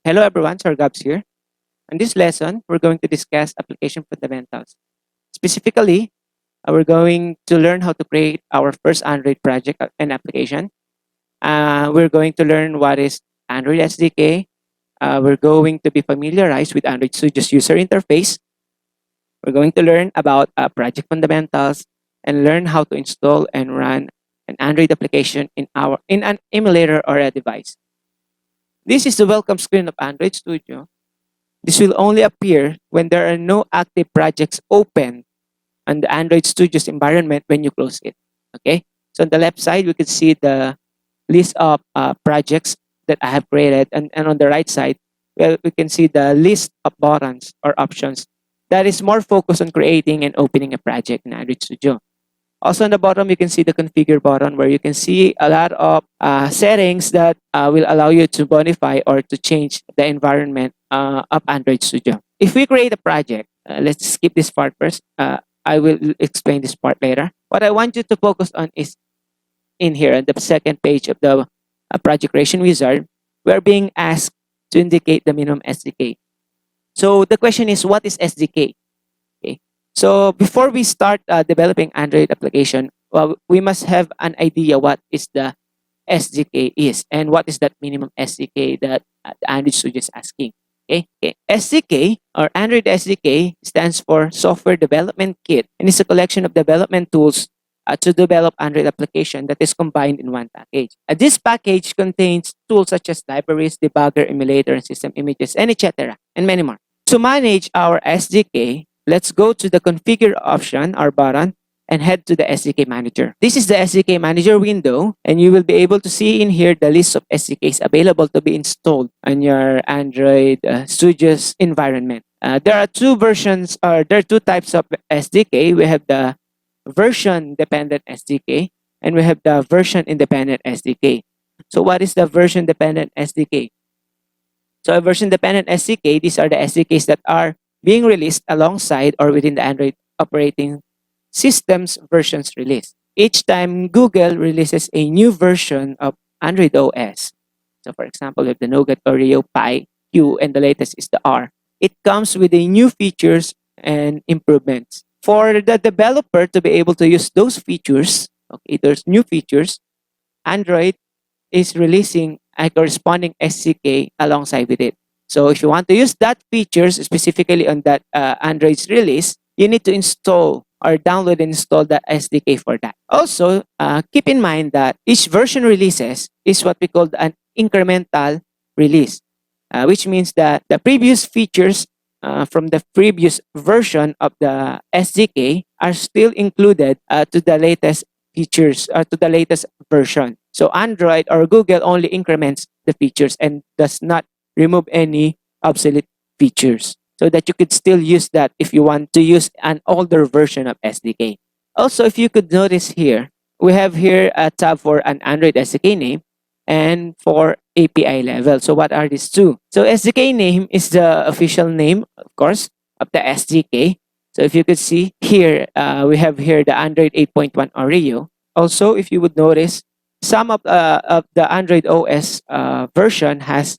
Hello everyone, Sir Gabs here. In this lesson, we're going to discuss application fundamentals. Specifically, we're going to learn how to create our first Android project and application. We're going to learn what is Android SDK. We're going to be familiarized with Android Studio's user interface. We're going to learn about project fundamentals and learn how to install and run an Android application in an emulator or a device. This is the welcome screen of Android Studio. This will only appear when there are no active projects open on the Android Studios environment when you close it. Okay, so on the left side, we can see the list of projects that I have created, and on the right side, well, we can see the list of buttons or options that is more focused on creating and opening a project in Android Studio. Also on the bottom, you can see the configure button where you can see a lot of settings that will allow you to modify or to change the environment of Android Studio. If we create a project, let's skip this part first. I will explain this part later. What I want you to focus on is in here on the second page of the project creation wizard. We're being asked to indicate the minimum SDK. So the question is, what is SDK? Okay. So before we start developing Android application, well, we must have an idea what is the SDK is and what is that minimum SDK that the Android Studio is asking. Okay. SDK or Android SDK stands for Software Development Kit and is a collection of development tools to develop Android application that is combined in one package. This package contains tools such as libraries, debugger, emulator, and system images, and etc. and many more. To manage our SDK, let's go to the configure option or button and head to the SDK manager. This is the SDK manager window, and you will be able to see in here the list of SDKs available to be installed on your Android Studios environment. There are two versions, or there are two types of SDK. We have the version dependent SDK and we have the version independent SDK. So what is the version dependent SDK? So a version dependent SDK, these are the SDKs that are being released alongside or within the Android operating system's versions release. Each time Google releases a new version of Android OS, so for example, we have the Nougat, Oreo, Pie, Q, and the latest is the R, it comes with a new features and improvements. For the developer to be able to use those features, okay, those new features, Android is releasing a corresponding SDK alongside with it. So if you want to use that features specifically on that Android's release, you need to install or download and install the SDK for that. Also, keep in mind that each version releases is what we call an incremental release, which means that the previous features from the previous version of the SDK are still included to the latest features or to the latest version. So Android or Google only increments the features and does not remove any obsolete features, so that you could still use that if you want to use an older version of SDK. Also, if you could notice here, we have here a tab for an Android SDK name and for API level. So what are these two? So SDK name is the official name, of course, of the SDK. So if you could see here, we have here the Android 8.1 Oreo. Also, if you would notice, some of the Android OS version has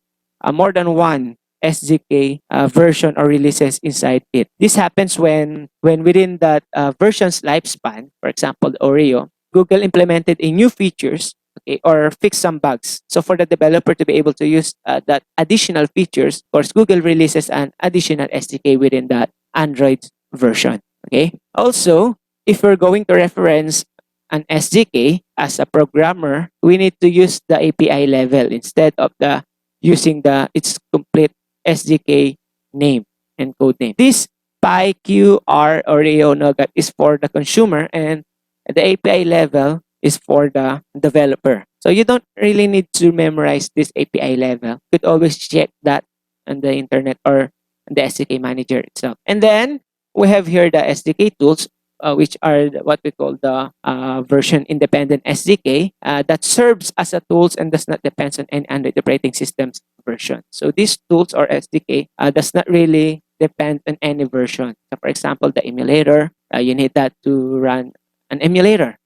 more than one SDK version or releases inside it. This happens when within that version's lifespan, for example, the Oreo, Google implemented a new features, okay, or fix some bugs. So for the developer to be able to use that additional features, of course, Google releases an additional SDK within that Android version. Okay. Also, if we're going to reference an SDK as a programmer, we need to use the API level instead of the using its complete SDK name and code name. This Pi, Q, R, Oreo, Nougat is for the consumer, and the API level is for the developer. So you don't really need to memorize this API level. You could always check that on the internet or the SDK manager itself. And then we have here the SDK tools, which are what we call the version independent SDK that serves as a tools and does not depend on any Android operating system's version. So these tools or SDK does not really depend on any version. So for example, the emulator, you need that to run an emulator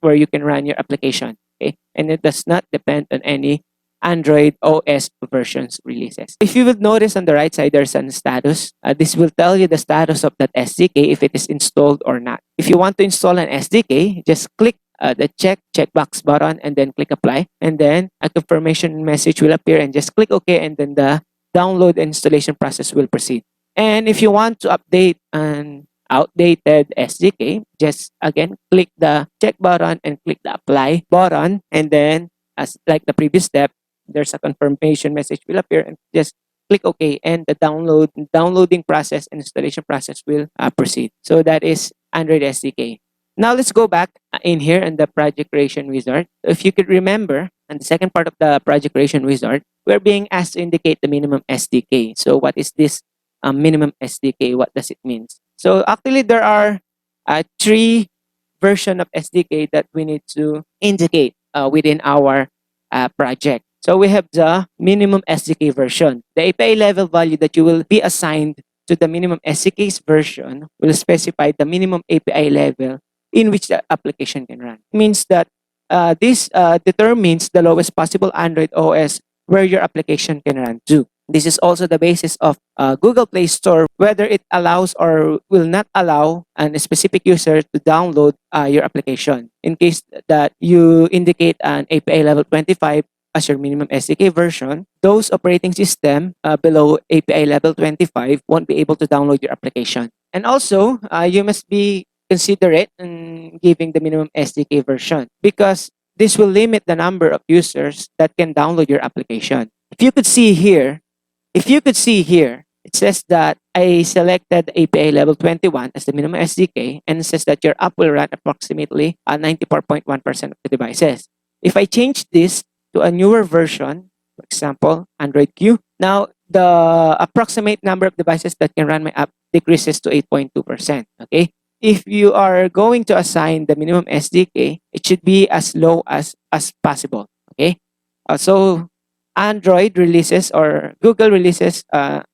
where you can run your application. Okay, and it does not depend on any Android OS versions releases. If you will notice on the right side, there's a status. This will tell you the status of that SDK if it is installed or not. If you want to install an SDK, just click the checkbox button and then click apply. And then a confirmation message will appear and just click OK, and then the download and installation process will proceed. And if you want to update an outdated SDK, just again click the check button and click the apply button, and then as like the previous step, there's a confirmation message will appear and just click OK, and the downloading process and installation process will proceed. So that is Android SDK. Now let's go back in here in the project creation wizard. If you could remember, in the second part of the project creation wizard, we're being asked to indicate the minimum SDK. So what is this minimum SDK? What does it mean? So actually there are three versions of SDK that we need to indicate within our project. So we have the minimum SDK version. The API level value that you will be assigned to the minimum SDK's version will specify the minimum API level in which the application can run. It means that this determines the lowest possible Android OS where your application can run to. This is also the basis of Google Play Store, whether it allows or will not allow a specific user to download your application. In case that you indicate an API level 25 as your minimum SDK version, those operating system below API level 25 won't be able to download your application. And also, you must be considerate in giving the minimum SDK version, because this will limit the number of users that can download your application. If you could see here, it says that I selected API level 21 as the minimum SDK, and it says that your app will run approximately 94.1% of the devices. If I change this to a newer version, for example, Android Q, now the approximate number of devices that can run my app decreases to 8.2%. Okay. If you are going to assign the minimum SDK, it should be as low as possible. Okay. So Android releases or Google releases a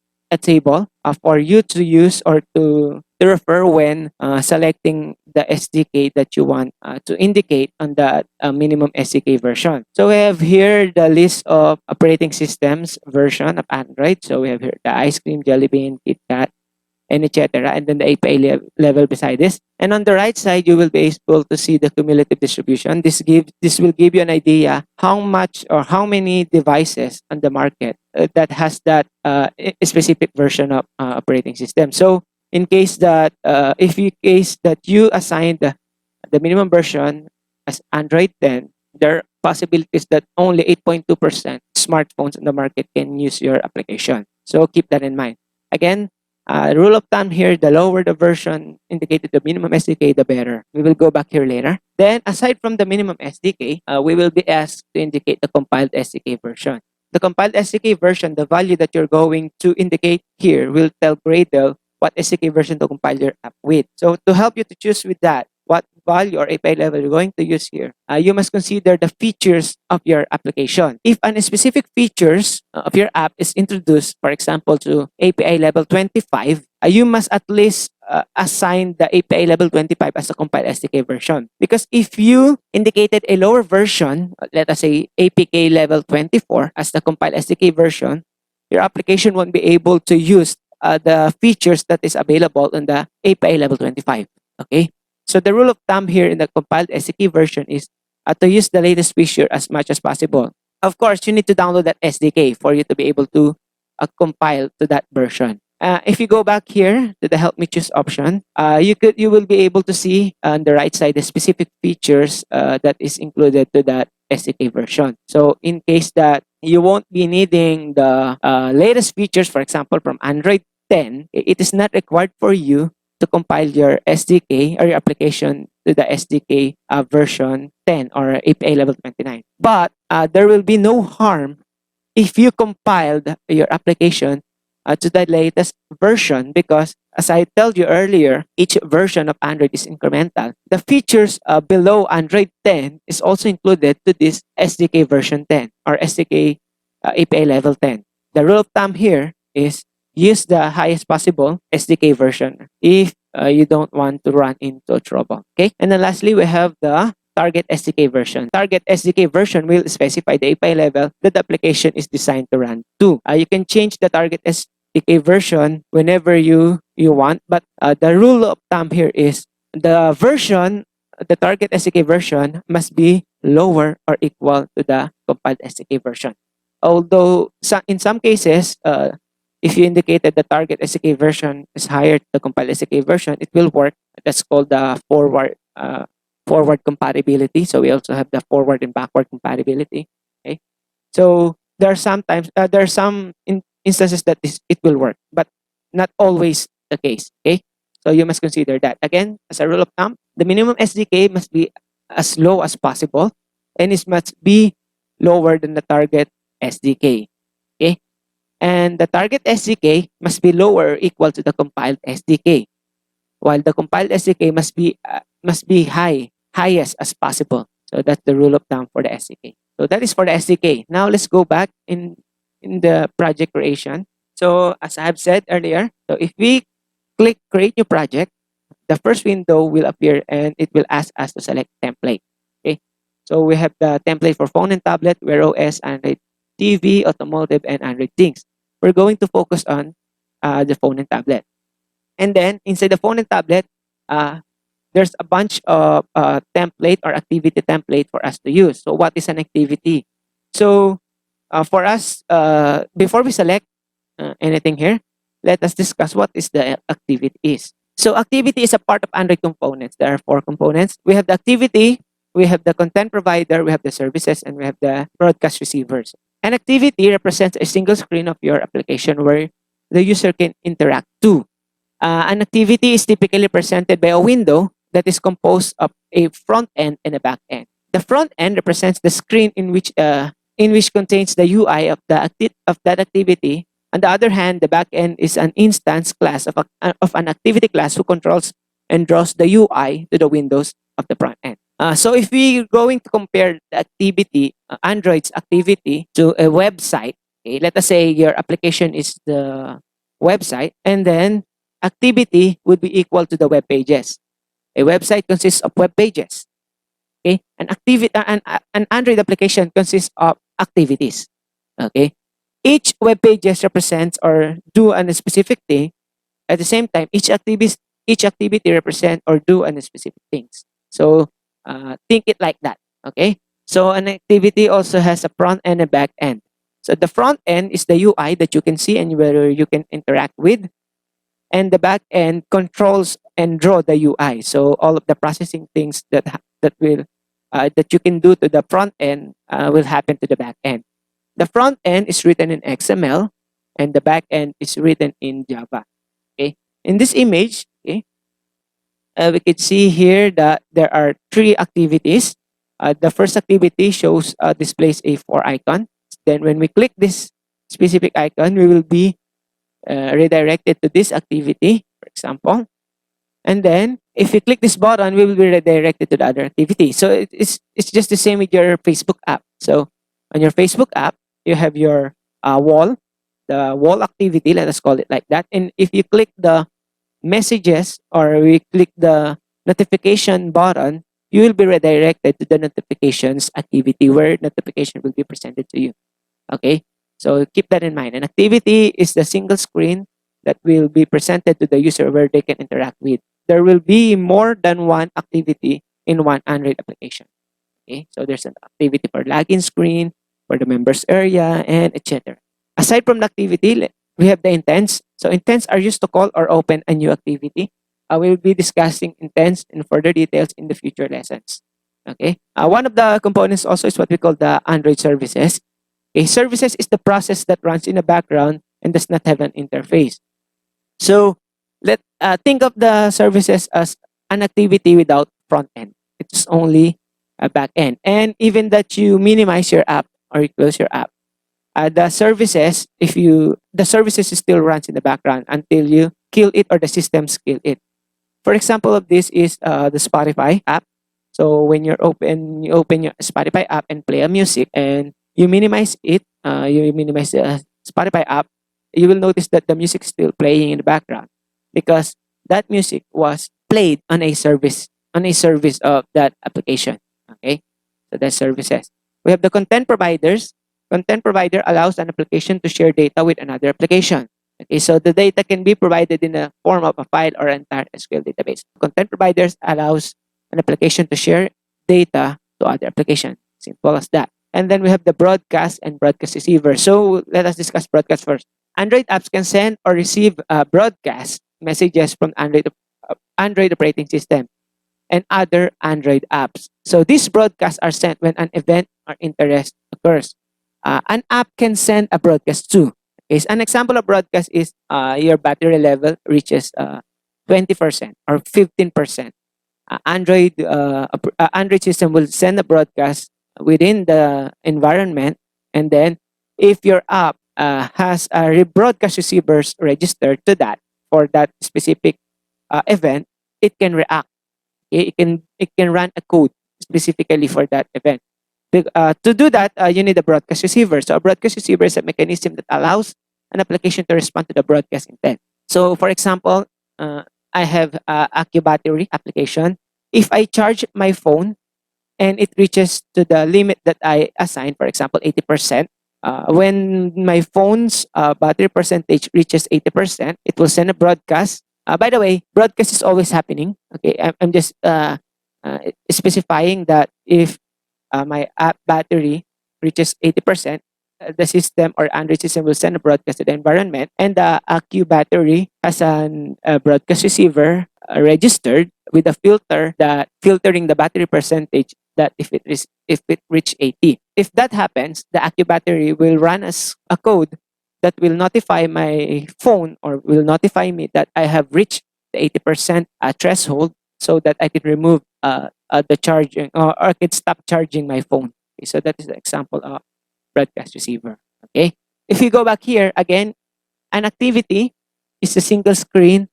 table for you to use or to refer when selecting the SDK that you want to indicate on the minimum SDK version. So we have here the list of operating systems version of Android. So we have here the ice cream, jelly bean, KitKat, and etc. And then the API level beside this. And on the right side, you will be able to see the cumulative distribution. This will give you an idea how much or how many devices on the market that has that specific version of operating system. So in case that you assign the minimum version as Android 10, there are possibilities that only 8.2% smartphones in the market can use your application. So keep that in mind. Again, rule of thumb here, the lower the version indicated the minimum SDK, the better. We will go back here later. Then, aside from the minimum SDK, we will be asked to indicate the compiled SDK version. The compiled SDK version, the value that you're going to indicate here will tell Gradle what SDK version to compile your app with. So to help you to choose with that, what value or API level you're going to use here, you must consider the features of your application. If a specific features of your app is introduced, for example, to API level 25, you must at least assign the API level 25 as a compiled SDK version. Because if you indicated a lower version, let us say APK level 24 as the compiled SDK version, your application won't be able to use the features that is available in the API level 25. Okay? So the rule of thumb here in the compiled SDK version is to use the latest feature as much as possible. Of course, you need to download that SDK for you to be able to compile to that version. If you go back here to the Help Me Choose option, you will be able to see on the right side the specific features that is included to that SDK version. So in case that you won't be needing the latest features, for example, from Android 10, it is not required for you to compile your SDK or your application to the SDK version 10 or API level 29. But there will be no harm if you compiled your application to the latest version, because as I told you earlier, each version of Android is incremental. The features below Android 10 is also included to this SDK version 10 or SDK API level 10. The rule of thumb here is use the highest possible SDK version if you don't want to run into trouble. Okay. And then lastly, we have the target SDK version. Target SDK version will specify the API level that the application is designed to run to. You can change the target SDK version whenever you want, but the rule of thumb here is the target SDK version must be lower or equal to the compiled SDK version. Although in some cases, if you indicated the target SDK version is higher to the compiled SDK version, it will work. That's called the forward compatibility. So we also have the forward and backward compatibility. Okay, so there are some instances that it will work, but not always the case. Okay, so you must consider that. Again, as a rule of thumb, the minimum SDK must be as low as possible, and it must be lower than the target SDK. Okay, and the target SDK must be lower or equal to the compiled SDK, while the compiled SDK must be highest as possible. So that's the rule of thumb for the SDK. So that is for the SDK. Now let's go back in the project creation. So as I have said earlier, so if we click create new project, the first window will appear and it will ask us to select template. Okay. So we have the template for phone and tablet, Wear OS, Android TV, automotive, and Android things. We're going to focus on the phone and tablet. And then inside the phone and tablet, uh, there's a bunch of template or activity template for us to use. So what is an activity? So for us, before we select anything here, let us discuss what is the activity is. So activity is a part of Android components. There are 4 components. We have the activity, we have the content provider, we have the services, and we have the broadcast receivers. An activity represents a single screen of your application where the user can interact to. An activity is typically presented by a window that is composed of a front end and a back end. The front end represents the screen in which contains the UI of that activity. On the other hand, the back end is an instance class of an activity class who controls and draws the UI to the windows of the front end. So if we're going to compare the activity, Android's activity to a website, okay, let us say your application is the website, and then activity would be equal to the web pages. A website consists of web pages. Okay, an Android application consists of activities. Okay, each web pages represents or do a specific thing. At the same time, each activity represent or do a specific things. So think it like that. Okay, so an activity also has a front and a back end. So the front end is the UI that you can see and where you can interact with, and the back end controls and draw the UI. So all of the processing things that you can do to the front end will happen to the back end. The front end is written in XML, and the back end is written in Java. Okay, in this image, okay, we can see here that there are 3 activities. The first activity displays a 4 icon. Then when we click this specific icon, we will be redirected to this activity, for example. And then if you click this button, we will be redirected to the other activity. So it's just the same with your Facebook app. So on your Facebook app, you have your the wall activity, let us call it like that. And if you click the messages or we click the notification button, you will be redirected to the notifications activity where notification will be presented to you. Okay, so keep that in mind. An activity is the single screen that will be presented to the user where they can interact with. There will be more than one activity in one Android application. Okay, so there's an activity for login screen, for the members area, and etc. Aside from the activity, we have the intents. So intents are used to call or open a new activity. We will be discussing intents in further details in the future lessons. Okay, one of the components also is what we call the Android services. Okay, services is the process that runs in the background and does not have an interface. So let think of the services as an activity without front end. It's only a back end. And even that you minimize your app or you close your app, the services still runs in the background until you kill it or the systems kill it. For example of this is the Spotify app. So when you open your Spotify app and play a music and you minimize it, you minimize the Spotify app, you will notice that the music is still playing in the background because that music was played on a service of that application. So that's services. We have the content providers. Content provider allows an application to share data with another application. Okay, so the data can be provided in the form of a file or entire SQL database. Content providers allows an application to share data to other applications. Simple as that. And then we have the broadcast and broadcast receiver. So let us discuss broadcast first. Android apps can send or receive broadcast messages from Android operating system and other Android apps. So these broadcasts are sent when an event or interest occurs. An app can send a broadcast too. Okay, so an example of broadcast is your battery level reaches 20% or 15%. Android system will send a broadcast within the environment, and then if your app has a broadcast receivers registered to that for that specific event, it can react. It can run a code specifically for that event. To do that, you need a broadcast receiver. So a broadcast receiver is a mechanism that allows an application to respond to the broadcast intent. So for example, I have a Q battery application. If I charge my phone and it reaches to the limit that I assign, for example, 80%, when my phone's battery percentage reaches 80%, it will send a broadcast. By the way, broadcast is always happening. Okay, I'm just specifying that if my app battery reaches 80%, the system or Android system will send a broadcast to the environment, and the Accu battery has an broadcast receiver registered with a filter that filtering the battery percentage that if it reach 80. If that happens, the Accu battery will run as a code that will notify my phone or will notify me that I have reached the 80% threshold so that I can remove the charging or I can stop charging my phone. Okay, so that is the example of broadcast receiver. Okay. If you go back here again, an activity is a single screen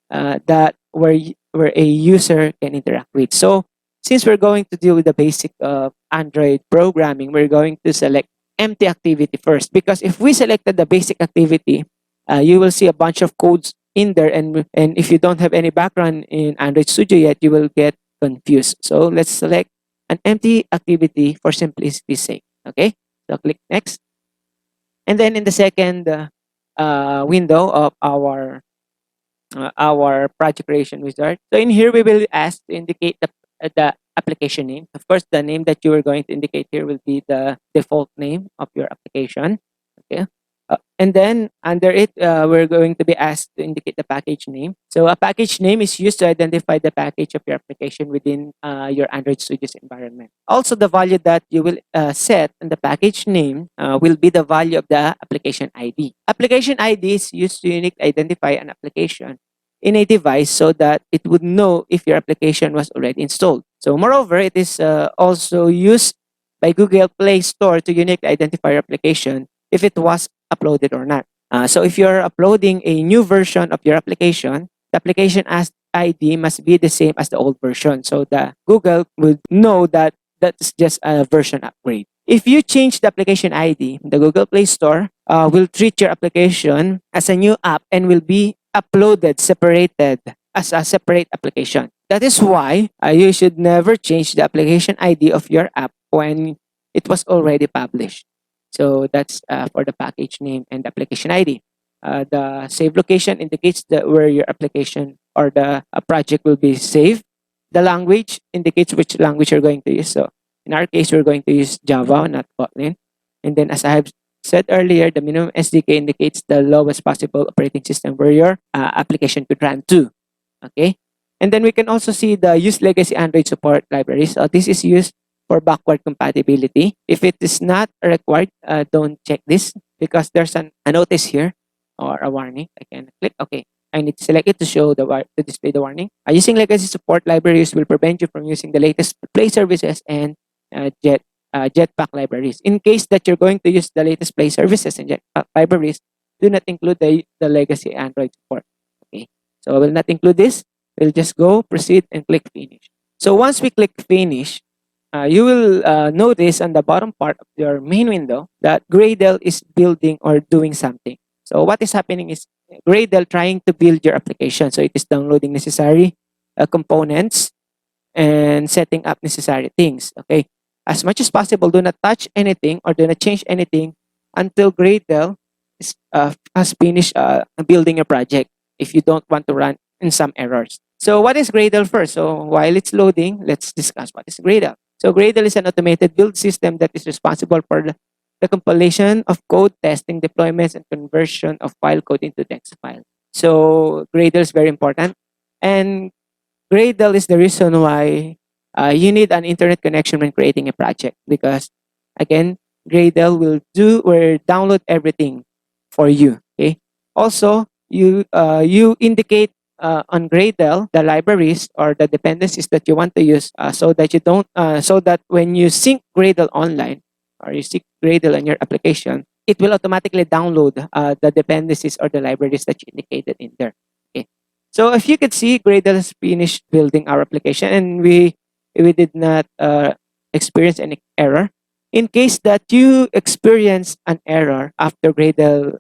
that where a user can interact with. So since we're going to deal with the basic of Android programming, we're going to select empty activity first, because if we selected the basic activity, you will see a bunch of codes in there, and if you don't have any background in Android Studio yet, you will get confused. So let's select an empty activity for simplicity's sake. Okay, so click next, and then in the second window of our project creation wizard. So in here, we will ask to indicate the application name. Of course, the name that you are going to indicate here will be the default name of your application. Okay. And then under it, we're going to be asked to indicate the package name. So a package name is used to identify the package of your application within your Android Studios environment. Also, the value that you will set in the package name will be the value of the application ID. Application ID is used to uniquely identify an application in a device so that it would know if your application was already installed. So moreover, it is also used by Google Play Store to uniquely identify your application if it was uploaded or not. So if you're uploading a new version of your application, the application as ID must be the same as the old version. So the Google will know that that's just a version upgrade. If you change the application ID, the Google Play Store will treat your application as a new app and will be uploaded, separated as a separate application. That is why you should never change the application ID of your app when it was already published. So that's for the package name and the application ID. The save location indicates where your application or the project will be saved. The language indicates which language you're going to use. So in our case, we're going to use Java, not Kotlin. And then as I have said earlier, the minimum SDK indicates the lowest possible operating system where your application could run to. Okay. And then we can also see the use legacy Android support libraries. So this is used for backward compatibility. If it is not required, don't check this because there's a notice here or a warning. I can click OK. I need to select it to show to display the warning. Using legacy support libraries will prevent you from using the latest Play services and Jetpack libraries. In case that you're going to use the latest Play services and Jetpack libraries, do not include the legacy Android support. Okay, so I will not include this. We'll just go, proceed, and click finish. So once we click finish, you will notice on the bottom part of your main window that Gradle is building or doing something. So what is happening is Gradle trying to build your application. So it is downloading necessary components and setting up necessary things. Okay. as much as possible, do not touch anything or do not change anything until Gradle has finished building a project if you don't want to run in some errors. So what is Gradle first? So while it's loading, let's discuss what is Gradle. So Gradle is an automated build system that is responsible for the compilation of code, testing, deployments, and conversion of file code into text file. So Gradle is very important. And Gradle is the reason why you need an internet connection when creating a project, because again, Gradle will download everything for you. Okay. Also, you indicate on Gradle the libraries or the dependencies that you want to use, so that you don't so that when you sync Gradle online or you sync Gradle on your application, it will automatically download the dependencies or the libraries that you indicated in there. Okay. So if you could see, Gradle has finished building our application, and we did not experience any error. In case that you experience an error after Gradle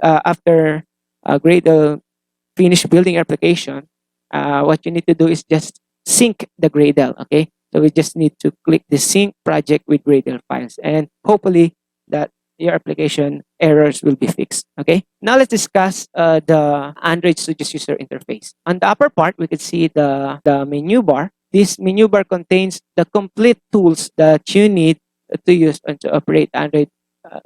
finish building your application, what you need to do is just sync the Gradle. Okay, so we just need to click the sync project with Gradle files, and hopefully that your application errors will be fixed. Okay, now let's discuss the Android Studio's user interface. On the upper part, we can see the menu bar. This menu bar contains the complete tools that you need to use and to operate Android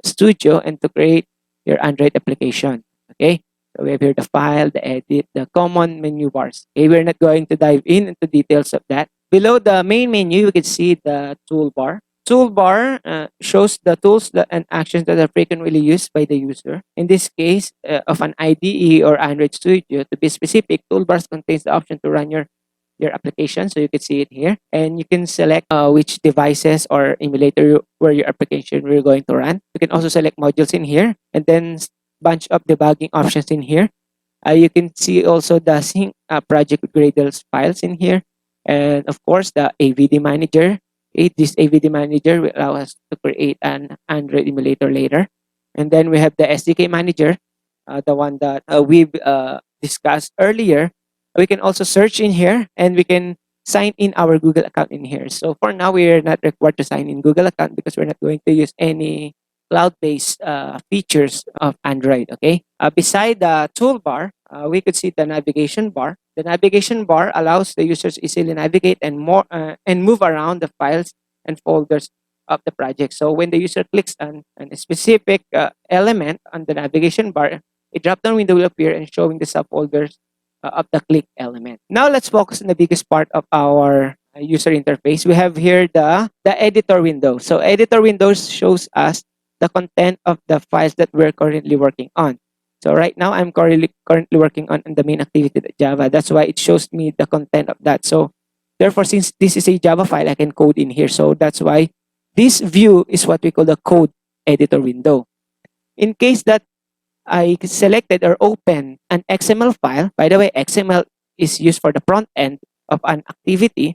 Studio and to create your Android application. Okay, so we have here the file, the edit, the common menu bars. Okay, we're not going to dive into details of that. Below the main menu, you can see the toolbar. Toolbar shows the tools and actions that are frequently used by the user. In this case, of an IDE or Android Studio, to be specific, toolbars contains the option to run your application. So you can see it here, and you can select which devices or emulator where your application we're going to run. You can also select modules in here, and then bunch of debugging options in here. You can see also the sync project Gradle's files in here, and of course the AVD manager. Okay, this AVD manager will allow us to create an Android emulator later, and then we have the SDK manager, the one that we've discussed earlier. We can also search in here, and we can sign in our Google account in here. So for now, we are not required to sign in Google account because we're not going to use any cloud-based features of Android. Okay. Beside the toolbar, we could see the navigation bar. The navigation bar allows the users easily navigate and move around the files and folders of the project. So when the user clicks on a specific element on the navigation bar, a drop-down window will appear and showing the subfolders of the click element. Now let's focus on the biggest part of our user interface. We have here the editor window. So editor windows shows us the content of the files that we're currently working on. So right now I'm currently working on the main activity Java. That's why it shows me the content of that. So therefore, since this is a Java file, I can code in here. So that's why this view is what we call the code editor window. In case that I selected or open an XML file, by the way, XML is used for the front end of an activity.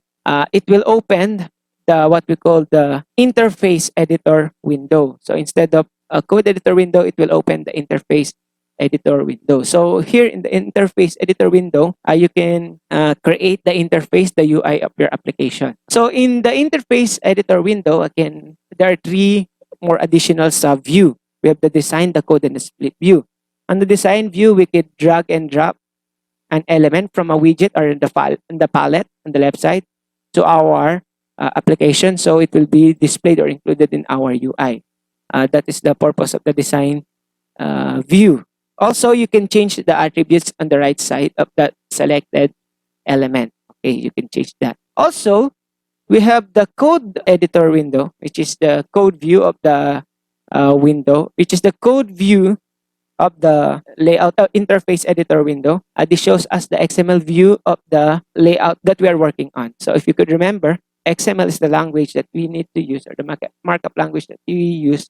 It will open the what we call the interface editor window. So instead of a code editor window, it will open the interface editor window. So here in the interface editor window, you can create the interface, the UI of your application. So in the interface editor window, again, there are three more additional sub-view. We have the design, the code, and the split view. On the design view, we could drag and drop an element from a widget or in the file in the palette on the left side to our application, so it will be displayed or included in our UI. That is the purpose of the design view. Also, you can change the attributes on the right side of that selected element. Okay, you can change that. Also, we have the code editor window, which is the code view of the window, which is the code view of the layout interface editor window. This shows us the XML view of the layout that we are working on. So if you could remember, XML is the language that we need to use, or the markup language that we use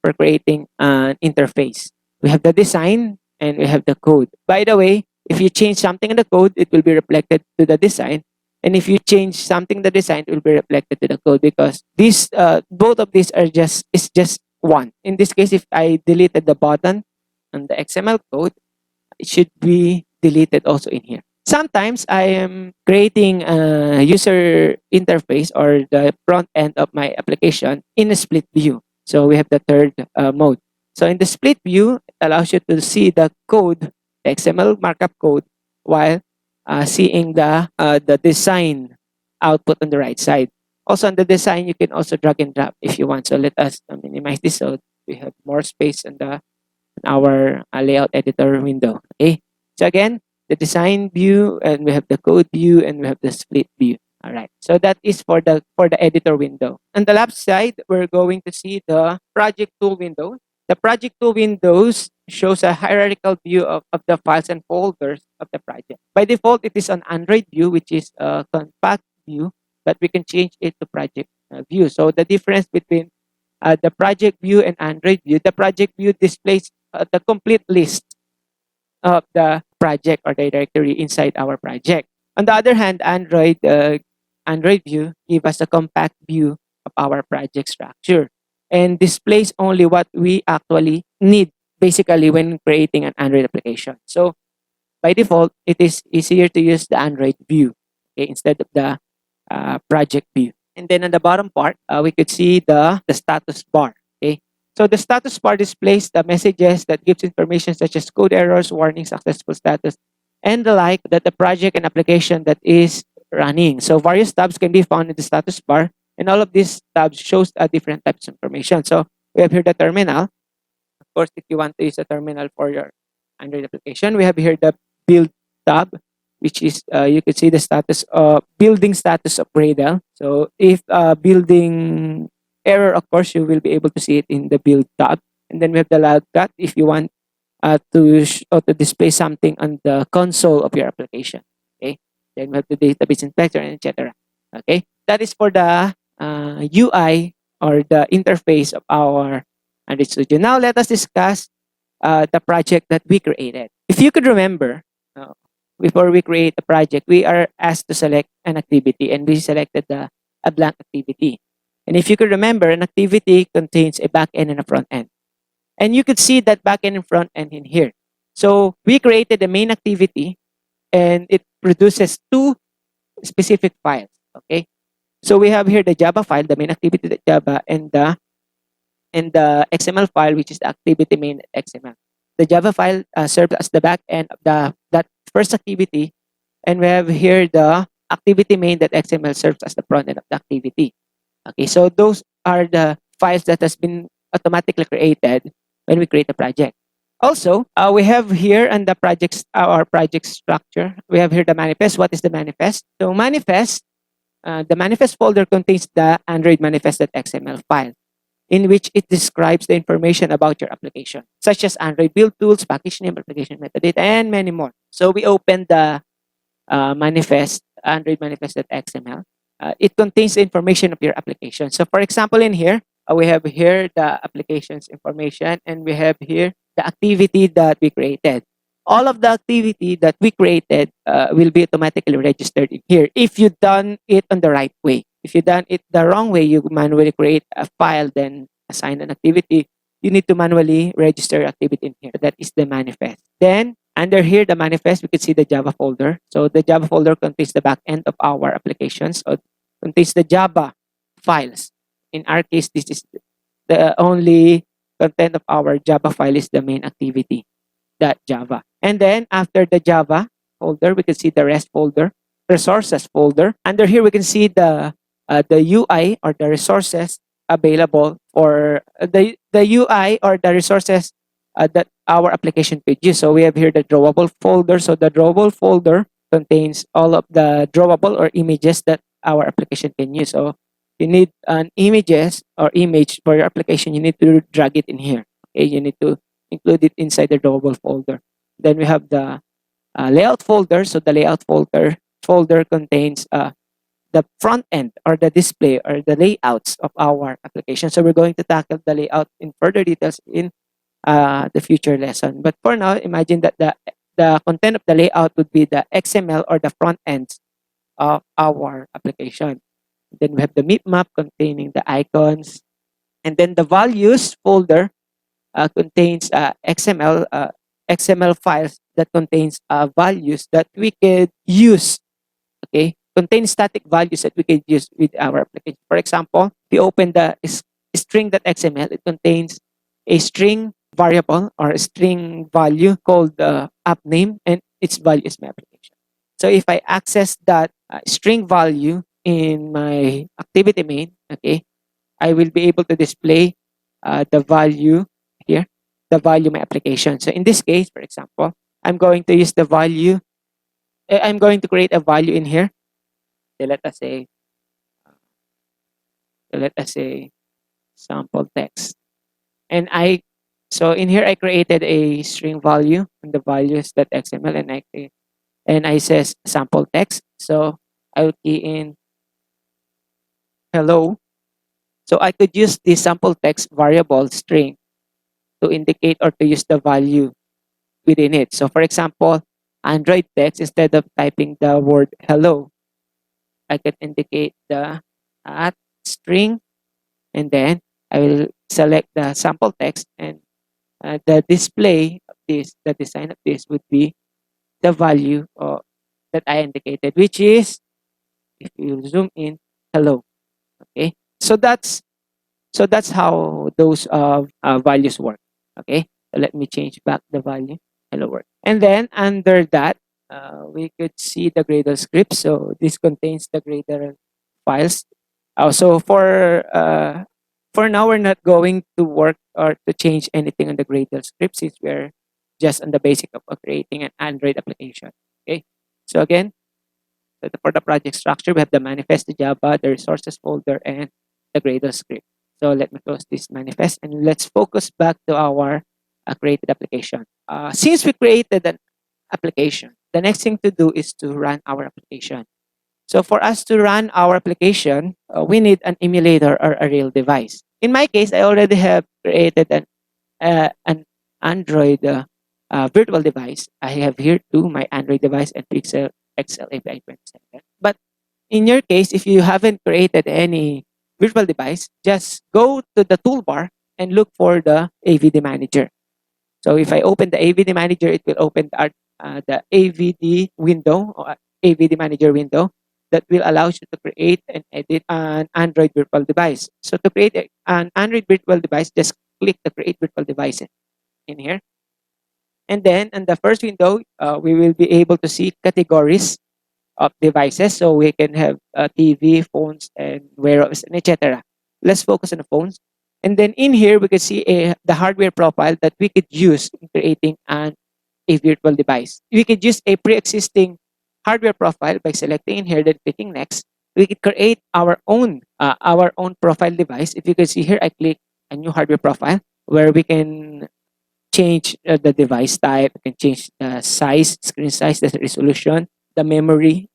for creating an interface. We have the design and we have the code. By the way, if you change something in the code, it will be reflected to the design. And if you change something in the design, it will be reflected to the code, because these both of these are just one. In this case, if I deleted the button on the XML code, it should be deleted also in here. Sometimes I am creating a user interface or the front end of my application in a split view. So we have the third mode. So in the split view, it allows you to see the code, the XML markup code, while seeing the design output on the right side. Also on the design, you can also drag and drop if you want. So let us minimize this so we have more space on the our layout editor window. Okay. So again, the design view, and we have the code view, and we have the split view. All right. So that is for the editor window. On the left side, we're going to see the project tool window. The project tool windows shows a hierarchical view of the files and folders of the project. By default, it is an Android view, which is a compact view, but we can change it to project view. So the difference between the project view and Android view, the project view displays the complete list of the project or the directory inside our project. On the other hand, Android view give us a compact view of our project structure and displays only what we actually need basically when creating an Android application. So by default, it is easier to use the Android view, okay, instead of the project view. And then on the bottom part, we could see the status bar. Okay, so the status bar displays the messages that gives information such as code errors, warning, successful status, and the like that the project and application that is running. So various tabs can be found in the status bar, and all of these tabs shows different types of information. So we have here the terminal. Of course, if you want to use a terminal for your Android application, we have here the build tab, which is you can see the status of building status of Gradle. So if building error, of course, you will be able to see it in the build tab. And then we have the log cut if you want to display something on the console of your application. Okay. Then we have the database inspector and etc. Okay. That is for the UI or the interface of our Android Studio. Now let us discuss the project that we created. If you could remember, uh, before we create a project, we are asked to select an activity, and we selected a blank activity. And if you could remember, an activity contains a back end and a front end. And you could see that back end and front end in here. So we created the main activity, and it produces two specific files. Okay. So we have here the Java file, the main activity the Java, and the XML file, which is the activity main XML. The Java file serves as the back end of that first activity, and we have here the activity main that XML serves as the front end of the activity. Okay, so those are the files that has been automatically created when we create a project. Also, we have here on the projects our project structure. We have here the manifest. What is the manifest? So manifest, the manifest folder contains the Android manifest.xml file, in which it describes the information about your application, such as Android build tools, package name, application metadata, and many more. So we open the manifest, Android manifest.xml. It contains the information of your application. So for example, in here, we have here the application's information, and we have here the activity that we created. All of the activity that we created will be automatically registered in here if you done it on the right way. If you done it the wrong way, you manually create a file, then assign an activity, you need to manually register activity in here. That is the manifest. Then under here, the manifest, we can see the Java folder. So the Java folder contains the back end of our applications, or contains the Java files. In our case, this is the only content of our Java file is the main activity, that Java. And then after the Java folder, we can see the rest folder, resources folder. Under here, we can see the UI or the resources available for the UI or the resources that our application could use. So we have here the drawable folder. So the drawable folder contains all of the drawable or images that our application can use. So you need an images or image for your application, you need to drag it in here. Okay, you need to include it inside the drawable folder. Then we have the layout folder. So the layout folder contains the front end or the display or the layouts of our application. So we're going to tackle the layout in further details in the future lesson. But for now, imagine that the content of the layout would be the XML or the front ends of our application. Then we have the meep map containing the icons, and then the values folder contains XML files that contains values that we could use. Okay, contain static values that we could use with our application. For example, we open the string.xml. It contains a string variable or a string value called the app name, and its value is my application. So if I access that string value in my activity main, okay, I will be able to display the value here, the value my application. So in this case, for example, I'm going to use the value. I'm going to create a value in here. So let us say sample text. And so in here I created a string value and the values that XML, and I says sample text. So I will key in hello. So I could use the sample text variable string to indicate or to use the value within it. So for example, Android text, instead of typing the word hello, I could indicate the at string, and then I will select the sample text, and the display of this, the design of this would be the value that I indicated, which is, if you zoom in, hello. Okay, so that's how those values work. Okay, so let me change back the value. Hello world. And then under that, we could see the Gradle script. So this contains the Gradle files. So for now, we're not going to work or to change anything on the Gradle script, since we're just on the basic of creating an Android application. Okay. So again, for the project structure, we have the manifest, the Java, the resources folder, and the Gradle script. So let me close this manifest, and let's focus back to our created application. Since we created an application, the next thing to do is to run our application. So for us to run our application, we need an emulator or a real device. In my case, I already have created an Android virtual device. I have here too my Android device and Pixel XL API 27. But in your case, if you haven't created any virtual device, just go to the toolbar and look for the AVD manager. So if I open the AVD manager, it will open the AVD window or AVD manager window that will allow you to create and edit an Android virtual device. So to create an Android virtual device, just click the create virtual device in here. And then in the first window, we will be able to see categories of devices. So we can have TV, phones, and wearables, and etc. Let's focus on the phones. And then in here, we can see the hardware profile that we could use in creating a virtual device. We could use a pre-existing hardware profile by selecting in here, then clicking next. We could create our own profile device. If you can see here, I click a new hardware profile where we can change the device type, we can change the size, screen size, the resolution, the memory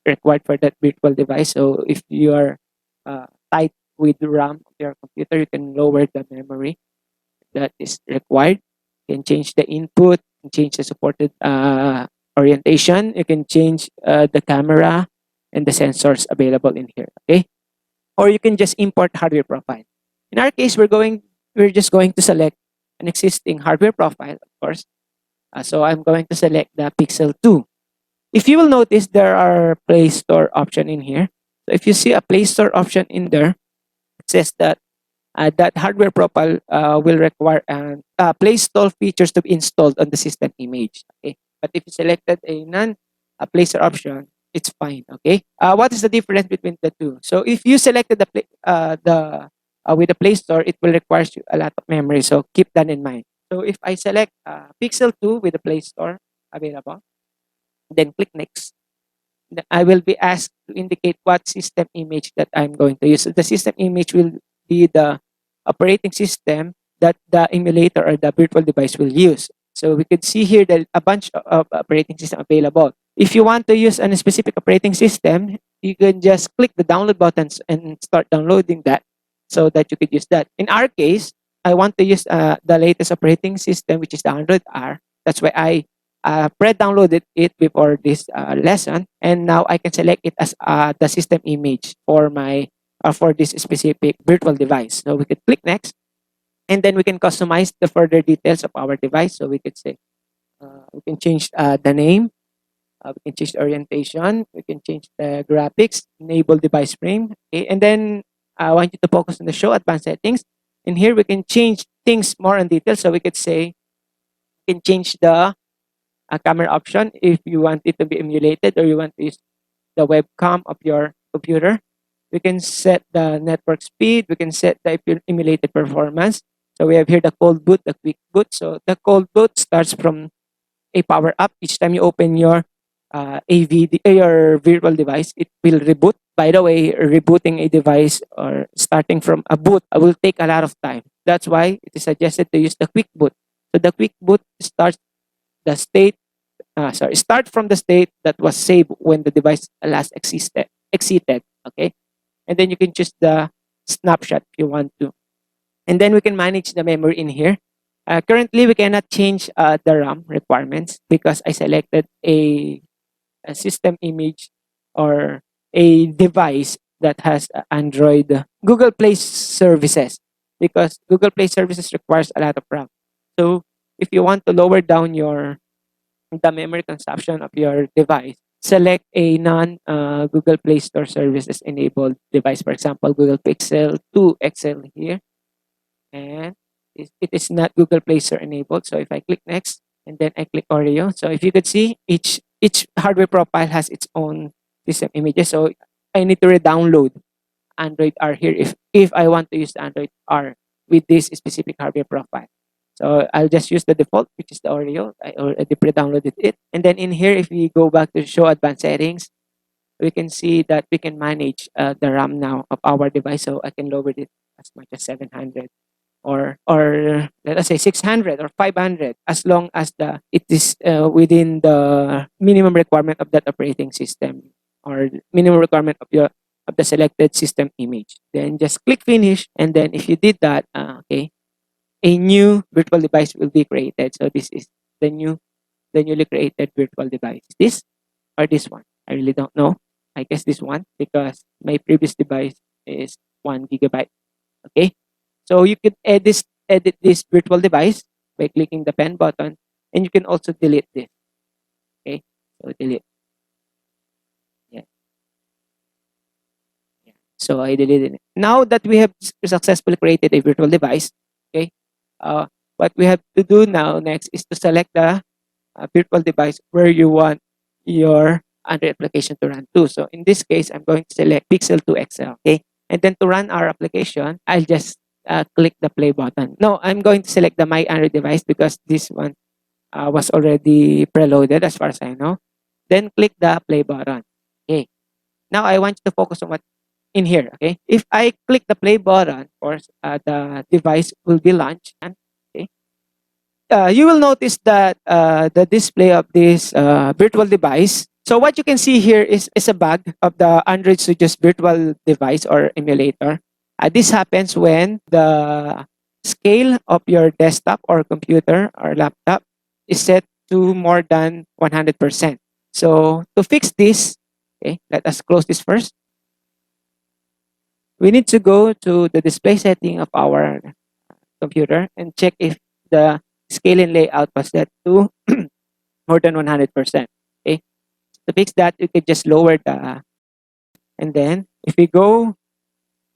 required for that virtual device. So if you are tight with the RAM of your computer, you can lower the memory that is required. You can change the input, you can change the supported orientation, you can change the camera and the sensors available in here. Okay, or you can just import hardware profile. In our case, we're just going to select an existing hardware profile, of course. So I'm going to select the Pixel 2. If you will notice, there are Play Store option in here. So if you see a Play Store option in there, it says that that hardware profile will require Play Store features to be installed on the system image. Okay, but if you selected a non Play Store option, it's fine. Okay, what is the difference between the two? So if you selected with the Play Store, it will require you a lot of memory. So keep that in mind. So if I select Pixel 2 with the Play Store available, then click next. I will be asked to indicate what system image that I'm going to use. So the system image will be the operating system that the emulator or the virtual device will use. So we could see here that a bunch of operating system available. If you want to use a specific operating system, you can just click the download buttons and start downloading that so that you could use that. In our case, I want to use the latest operating system, which is the Android R. That's why I pre-downloaded it before this lesson, and now I can select it as the system image for my for this specific virtual device. So we could click next, and then we can customize the further details of our device. So we could say We can change the name. We can change the orientation. We can change the graphics. Enable device frame. Okay? And then I want you to focus on the show advanced settings. And here we can change things more in detail. So we could say we can change the camera option if you want it to be emulated or you want to use the webcam of your computer. We can set the network speed. We can set the emulated performance. So we have here the cold boot, the quick boot. So the cold boot starts from a power up. Each time you open your your virtual device, it will reboot. By the way, rebooting a device or starting from a boot will take a lot of time. That's why it is suggested to use the quick boot. So the quick boot starts the state start from the state that was saved when the device last exited. Okay, and then you can choose the snapshot if you want to, and then we can manage the memory in here. Currently, we cannot change the RAM requirements because I selected a system image or a device that has Android Google Play services because Google Play services requires a lot of RAM. So if you want to lower down your the memory consumption of your device, select a non Google Play Store services enabled device. For example, Google Pixel 2 XL here, and it is not Google Play Store enabled. So if I click next and then I click Oreo, so if you could see each hardware profile has its own system images. So I need to re-download Android R here if I want to use the Android R with this specific hardware profile. So I'll just use the default, which is the Oreo. I already pre-downloaded it. And then in here, if we go back to show advanced settings, we can see that we can manage the RAM now of our device. So I can lower it as much as 700 or let us say 600 or 500 as long as the it is within the minimum requirement of that operating system or minimum requirement of the selected system image. Then just click finish, and then if you did that, okay, a new virtual device will be created. So this is the newly created virtual device. This or this one? I really don't know. I guess this one because my previous device is 1 GB. Okay, so you could edit this virtual device by clicking the pen button, and you can also delete this. Okay, so delete. Yeah, yeah. So I deleted it. Now that we have successfully created a virtual device, okay, uh, what we have to do now next is to select the virtual device where you want your Android application to run to. So in this case, I'm going to select Pixel 2 XL. Okay, and then to run our application, I'll just click the play button. No, I'm going to select the My Android device because this one was already preloaded as far as I know. Then click the play button. Okay. Now I want you to focus on what in here. Okay. If I click the play button, of course, the device will be launched. Okay. You will notice that the display of this virtual device. So what you can see here is a bug of the Android Studio's virtual device or emulator. This happens when the scale of your desktop or computer or laptop is set to more than 100%. So to fix this, okay, let us close this first. We need to go to the display setting of our computer and check if the scale and layout was set to more than 100%. Okay. To fix that, you could just lower the, and then if we go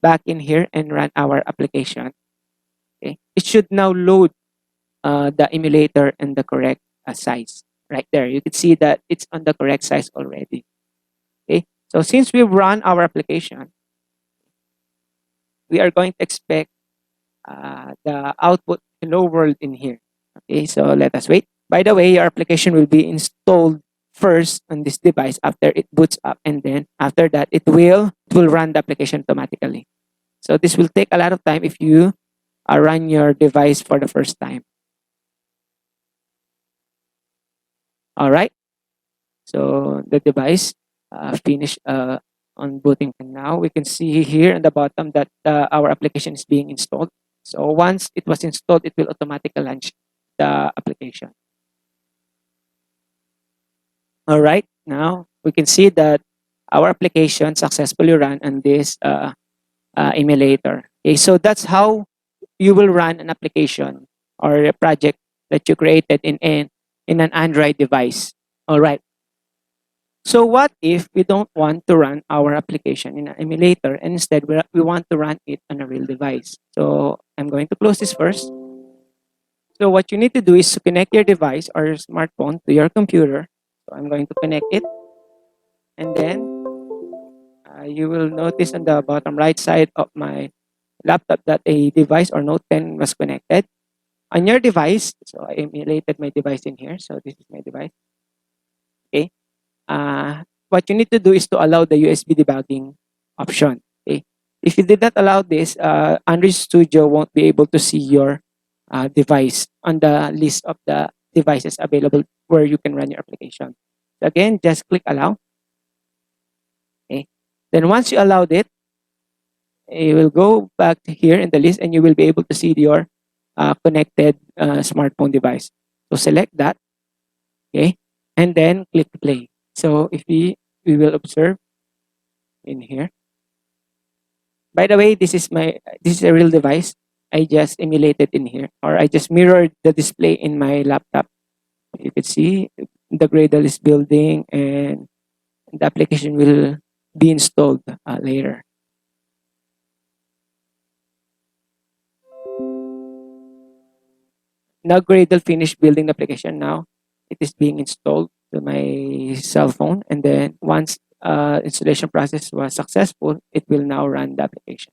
back in here and run our application, okay, it should now load the emulator in the correct size. Right there, you can see that it's on the correct size already. Okay, so since we've run our application, we are going to expect the output hello world in here. Okay, so let us wait. By the way, your application will be installed first on this device after it boots up, and then after that it will run the application automatically. So this will take a lot of time if you run your device for the first time. All right. So the device finished on booting. And now we can see here on the bottom that our application is being installed. So once it was installed, it will automatically launch the application. All right. Now we can see that our application successfully ran on this emulator. Okay, so that's how you will run an application or a project that you created in in an Android device. All right. So what if we don't want to run our application in an emulator and instead we want to run it on a real device? So I'm going to close this first. So what you need to do is to connect your device or your smartphone to your computer. So I'm going to connect it, and then you will notice on the bottom right side of my laptop that a device or Note 10 was connected. On your device, so I emulated my device in here. So this is my device. Okay. What you need to do is to allow the USB debugging option. Okay. If you did not allow this, Android Studio won't be able to see your device on the list of the devices available where you can run your application. So again, just click allow. Okay. Then once you allowed it, you will go back to here in the list and you will be able to see your connected smartphone device. So select that, okay, and then click play. So if we will observe in here. By the way, this is a real device. I just emulated in here, or I just mirrored the display in my laptop. You can see the Gradle is building, and the application will be installed later. Now Gradle finished building the application. Now it is being installed to my cell phone, and then once installation process was successful, it will now run the application.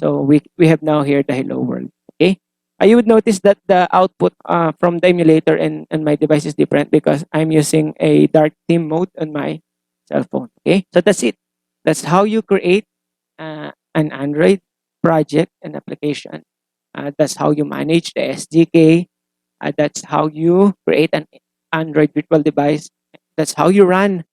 So we have now here the hello world. Okay. You would notice that the output from the emulator and my device is different because I'm using a dark theme mode on my cell phone. Okay. So that's it. That's how you create an Android project and application. That's how you manage the SDK. That's how you create an Android virtual device. That's how you run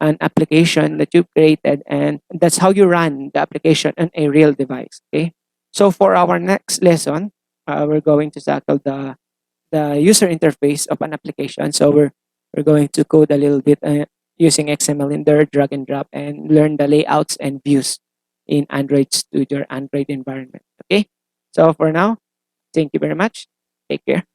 an application that you've created, and that's how you run the application on a real device. Okay. So for our next lesson, we're going to tackle the user interface of an application. So we're going to code a little bit using XML in there, drag and drop, and learn the layouts and views in Android Studio or Android environment. Okay. So for now, thank you very much. Take care.